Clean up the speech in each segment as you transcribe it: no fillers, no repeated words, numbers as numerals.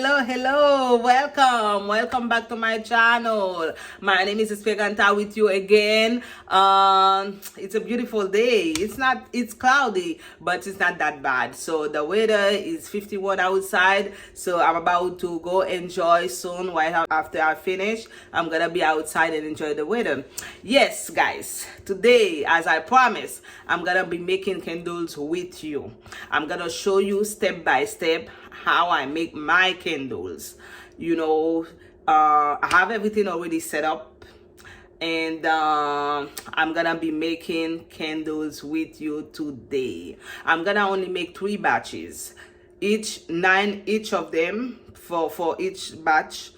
hello. Welcome back to my channel. My name is Espeganta with you again. It's a beautiful day. It's cloudy, but it's not that bad. So the weather is 51 outside. So I'm about to go enjoy soon. After I finish, I'm gonna be outside and enjoy the weather. Yes, guys, today, as I promised, I'm gonna be making candles with you. I'm gonna show you step by step how I make my candles. I have everything already set up, and I'm gonna be making candles with you today. I'm gonna only make 3 batches, nine each of them for each batch.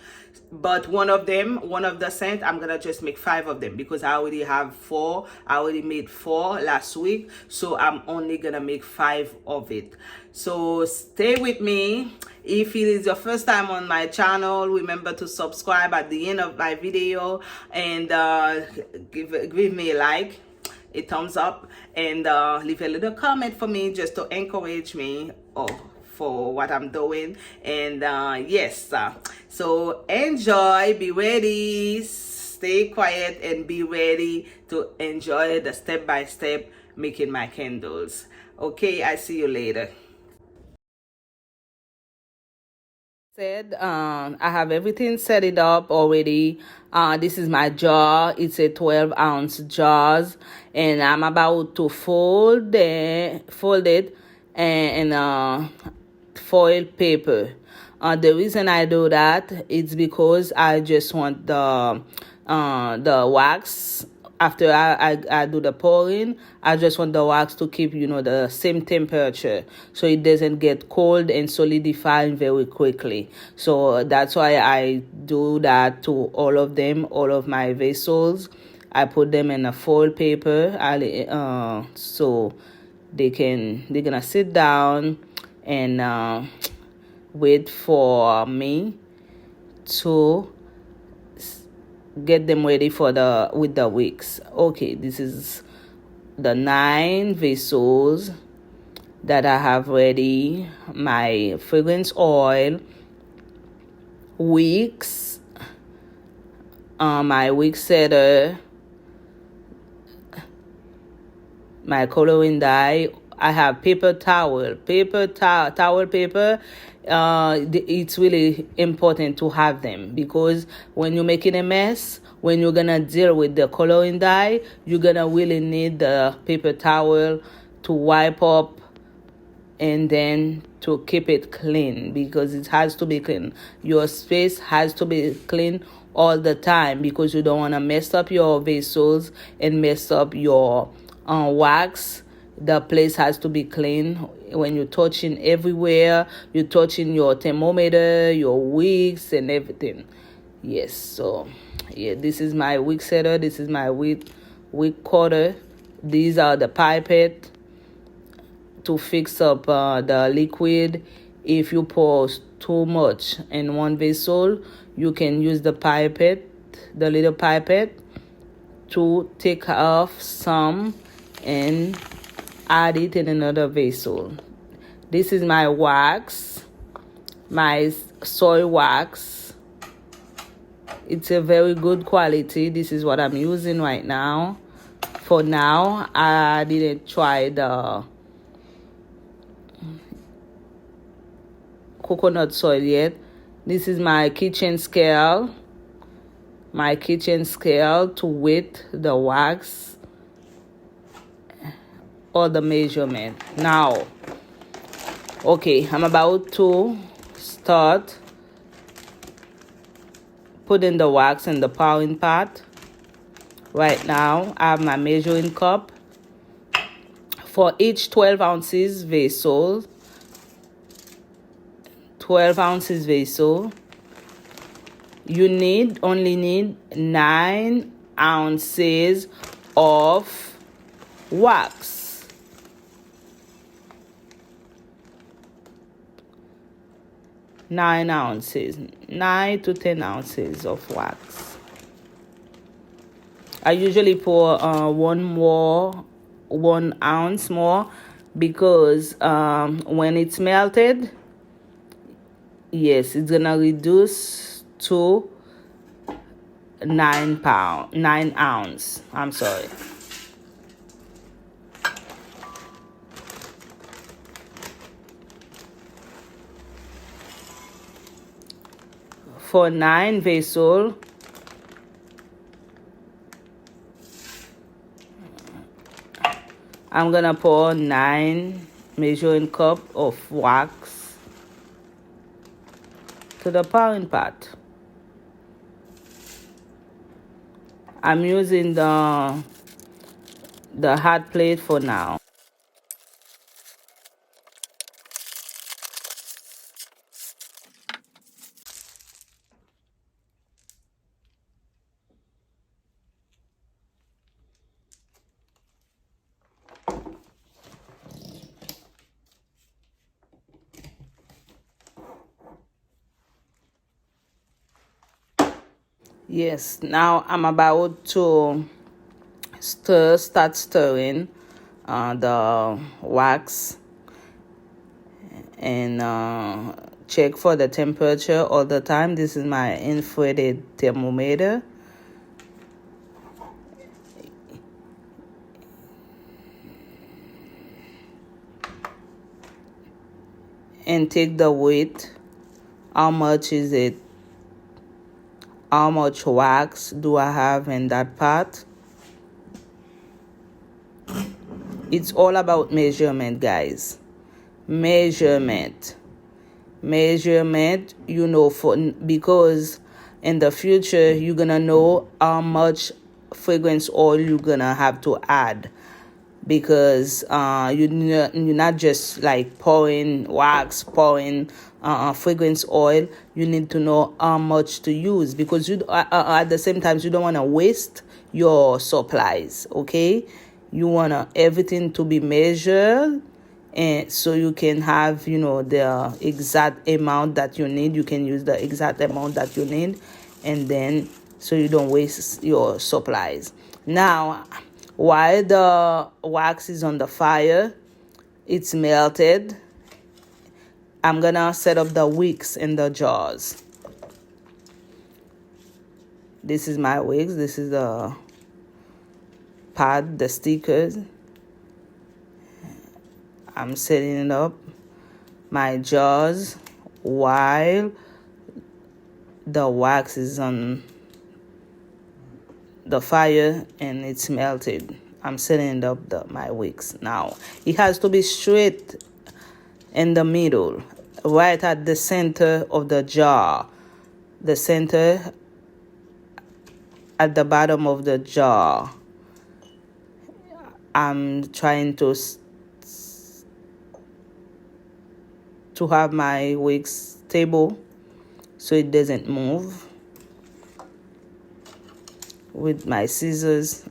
But one of the scent, I'm gonna just make 5 of them because I already have 4. I already made 4 last week, so I'm only gonna make 5 of it. So stay with me. If it is your first time on my channel, remember to subscribe at the end of my video, and give me a like, a thumbs up, and leave a little comment for me just to encourage me for what I'm doing. And yes, so enjoy, be ready, stay quiet, and be ready to enjoy the step-by-step making my candles. Okay, I see you later. I have everything set it up already. This is my jar. It's a 12-ounce jars, and I'm about to fold it and foil paper. The reason I do that is because I just want the wax. After I do the pouring, I just want the wax to keep, the same temperature, so it doesn't get cold and solidify very quickly. So that's why I do that to all of my vessels. I put them in a foil paper, so they're gonna sit down and wait for me to get them ready with the wicks. Okay, this is the 9 vessels that I have ready. My fragrance oil, wicks, my wick setter, my coloring dye. I have paper towel paper. It's really important to have them, because when you're making a mess, when you're gonna deal with the coloring dye, you're gonna really need the paper towel to wipe up and then to keep it clean, because it has to be clean. Your space has to be clean all the time, because you don't want to mess up your vessels and mess up your wax. The place has to be clean. When you're touching everywhere, you're touching your thermometer, your wicks, and everything. Yes, so yeah, this is my wick setter. This is my wick cutter. These are the pipette to fix up the liquid. If you pour too much in one vessel, you can use the little pipette, to take off some and add it in another vessel. This is my wax, my soy wax. It's a very good quality. This is what I'm using right now. For now, I didn't try the coconut soil yet. This is my kitchen scale. To weight the wax, or the measurement. Now, okay, I'm about to start putting the wax in the pouring pot. Right now, I have my measuring cup. For each 12 ounces vessel, you only need 9 ounces of wax. 9 ounces, 9 to 10 ounces of wax. I usually pour 1 ounce more, because when it's melted, Yes, it's gonna reduce to 9 ounce. I'm sorry. For 9 vessel, I'm gonna pour 9 measuring cup of wax to the pouring pot. I'm using the hot plate for now. Yes, now I'm about to start stirring the wax and check for the temperature all the time. This is my infrared thermometer. And take the weight. How much is it? How much wax do I have in that pot? It's all about measurement, guys. Measurement, because in the future you're gonna know how much fragrance oil you're gonna have to add, because you're not just like pouring wax, pouring fragrance oil. You need to know how much to use, because you at the same time you don't want to waste your supplies. Okay, you want everything to be measured, and so you can have the exact amount that you need. You can use the exact amount that you need, and then so you don't waste your supplies. Now, while the wax is on the fire, it's melted, I'm gonna set up the wicks in the jars. This is my wicks. This is the pad, the stickers. I'm setting it up, my jars, while the wax is on the fire and it's melted. I'm setting up my wicks. Now it has to be straight in the middle, right at the center of the jar, the center at the bottom of the jar. I'm trying to have my wicks stable so it doesn't move with my scissors.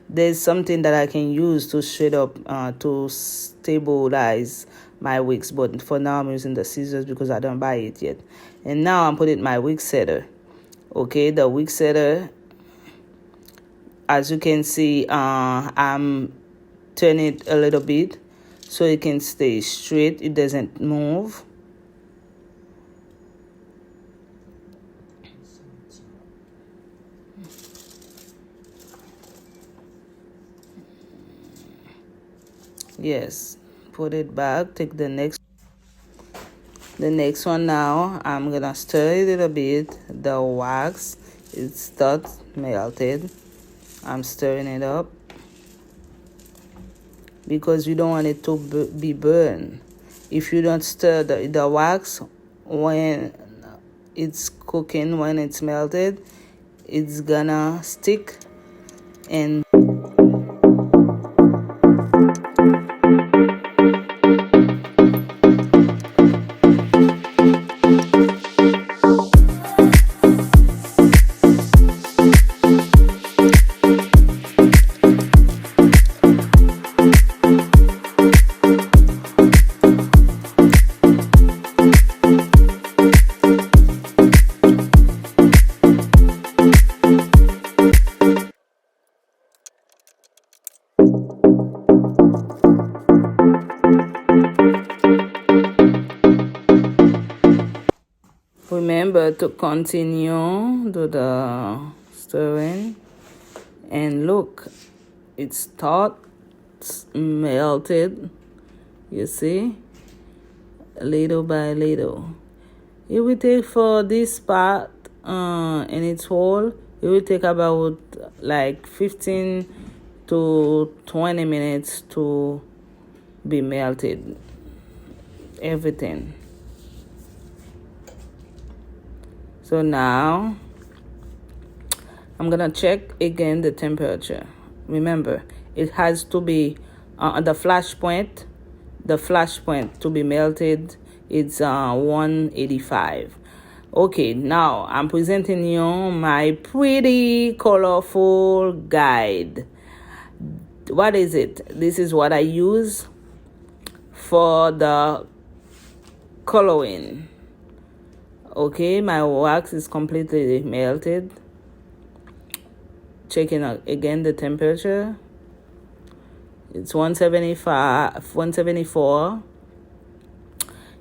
There's something that I can use to straight up to stabilize my wicks, but for now I'm using the scissors because I don't buy it yet. And now I'm putting my wig setter. Okay, the wig setter, as you can see, I'm turning it a little bit so it can stay straight, it doesn't move. Yes, put it back, take the next one. Now I'm gonna stir it a little bit. The wax is start melted. I'm stirring it up because you don't want it to be burned. If you don't stir the wax when it's cooking, when it's melted, it's gonna stick and Remember to continue to the stirring, and look, it starts melted. You see, little by little. It will take for this part in its whole. It will take about like 15 to 20 minutes to be melted. Everything. So now I'm gonna check again the temperature. Remember, it has to be the flash point. The flash point to be melted, it's 185. Okay, now I'm presenting you my pretty colorful guide. What is it? This is what I use for the coloring. Okay, my wax is completely melted. Checking again the temperature. It's 174.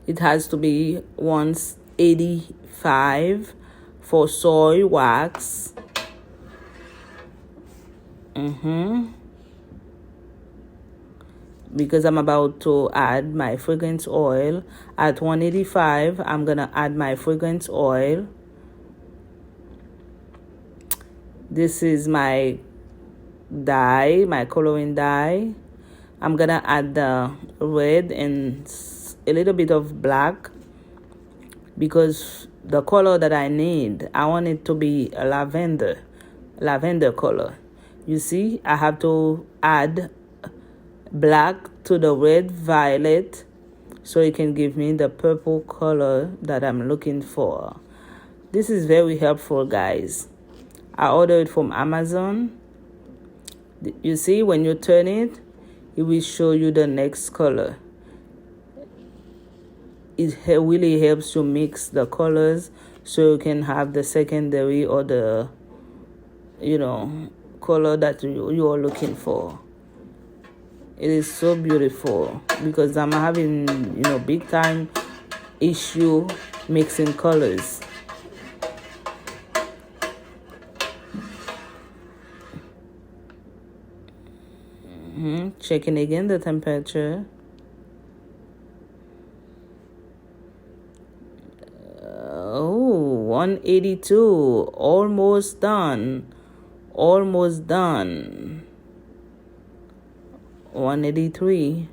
It has to be 185 for soy wax. Because I'm about to add my fragrance oil. At 185, I'm gonna add my fragrance oil. This is my dye, my coloring dye. I'm gonna add the red and a little bit of black because the color that I need, I want it to be a lavender color. You see, I have to add black to the red violet so it can give me the purple color that I'm looking for. This is very helpful, guys. I ordered it from Amazon. You see, when you turn it, it will show you the next color. It really helps you mix the colors so you can have the secondary or the, color that you are looking for. It is so beautiful because I'm having, big time issue mixing colors. Checking again the temperature. 182. Almost done. 183.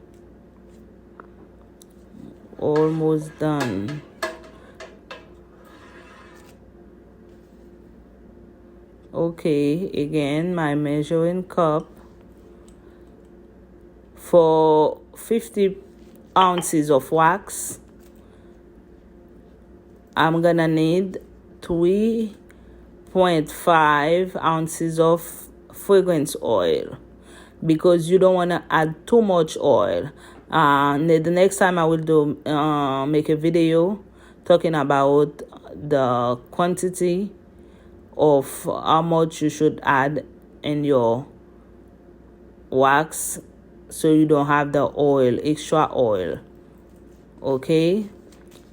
Almost done. Okay, again, my measuring cup. For 50 ounces of wax, I'm gonna need 3.5 ounces of fragrance oil because you don't want to add too much oil. The next time I will make a video talking about the quantity of how much you should add in your wax so you don't have the extra oil. Okay,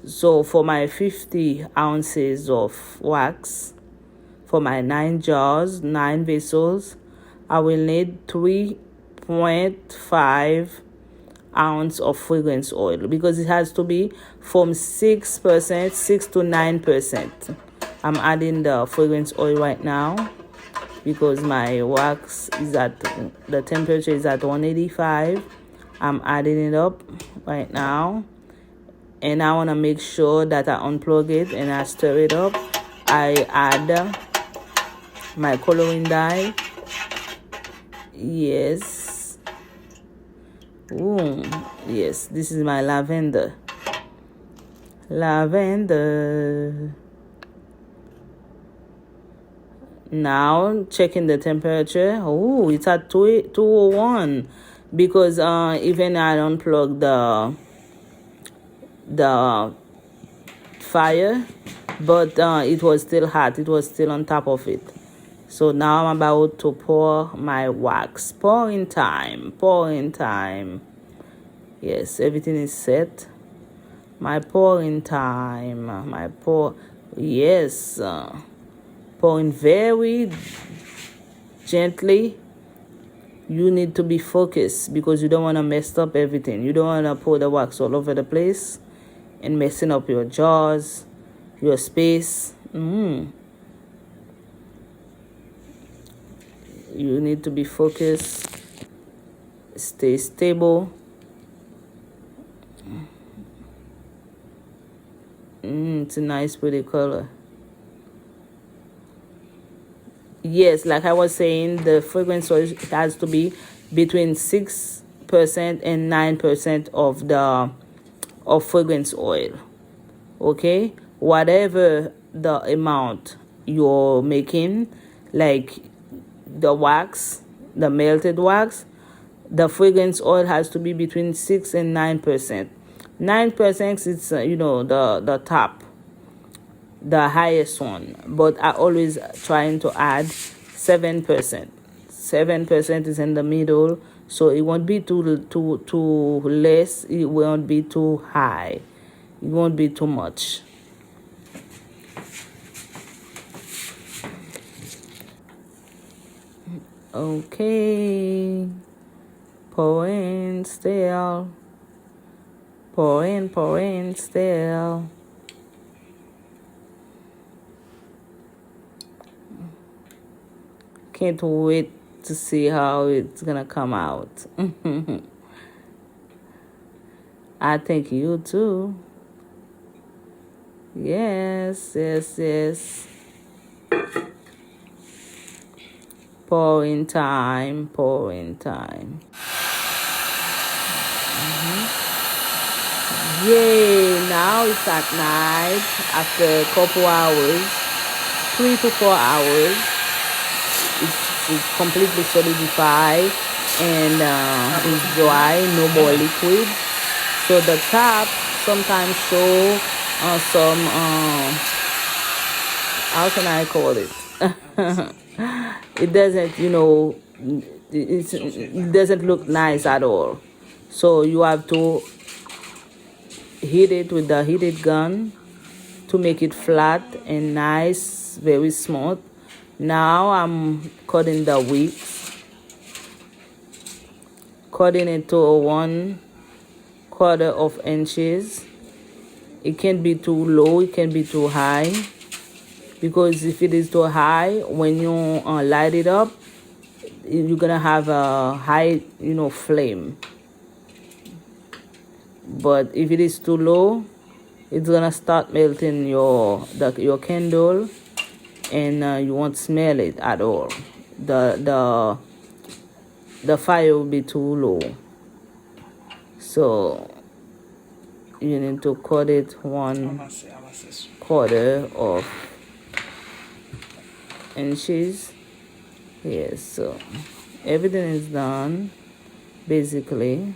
so for my 50 ounces of wax, for my 9 jars, 9 vessels, I will need 3.5 ounce of fragrance oil because it has to be from 6%, 6 to 9%. I'm adding the fragrance oil right now because my wax is the temperature is at 185. I'm adding it up right now, and I want to make sure that I unplug it and I stir it up. I add my coloring dye. Yes. Ooh, yes, this is my lavender. Now checking the temperature. Oh, it's at 201 because even I unplugged the fire, but it was still hot. It was still on top of it. So now I'm about to pour my wax. Pouring time. Yes, everything is set. My pouring time. Yes, pouring very gently. You need to be focused because you don't want to mess up everything. You don't want to pour the wax all over the place and messing up your jars, your space. You need to be focused, stay stable. It's a nice pretty color. Yes, like I was saying, the fragrance oil has to be between 6% and 9% of fragrance oil. Okay, whatever the amount you're making, like the wax, the melted wax, the fragrance oil has to be between 6 and 9%. 9% is the top, the highest one, but I always trying to add 7%. 7% is in the middle, so it won't be too less. It won't be too high. It won't be too much. Okay. Pour in still. Pour in still. Can't wait to see how it's gonna come out. I think you too. Yes. Pouring time. Yay, now it's at night after a couple hours, 3 to 4 hours. It's completely solidified and it's dry, no more liquid. So the top sometimes show some, how can I call it? It doesn't, it doesn't look nice at all. So you have to heat it with the heated gun to make it flat and nice, very smooth. Now I'm cutting the wicks, cutting it to 1/4 of inches. It can't be too low, it can be too high, because if it is too high, when you light it up, you're gonna have a high flame. But if it is too low, it's gonna start melting your candle, and you won't smell it at all. The fire will be too low. So you need to cut it 1/4 of inches. Yes, so everything is done basically.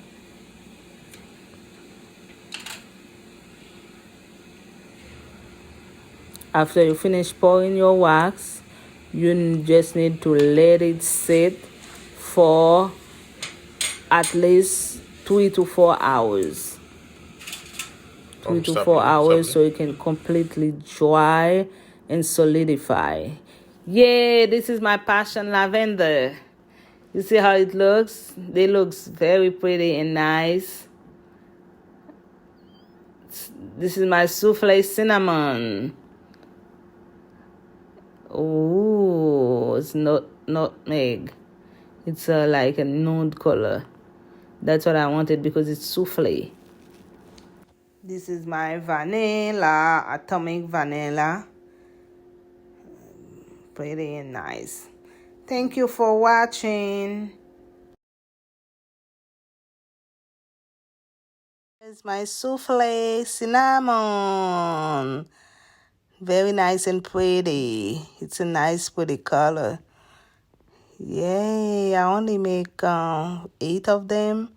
After you finish pouring your wax, you just need to let it sit for at least 3 to 4 hours. 3 to 4 hours, so it can completely dry and solidify. Yeah, this is my passion lavender. You see how it looks? They looks very pretty and nice. This is my souffle cinnamon. Ooh, it's not nutmeg. It's like a nude color. That's what I wanted because it's souffle. This is my vanilla, atomic vanilla. Pretty and nice. Thank you for watching. Here's my souffle cinnamon. Very nice and pretty. It's a nice pretty color. Yay, I only make 8 of them.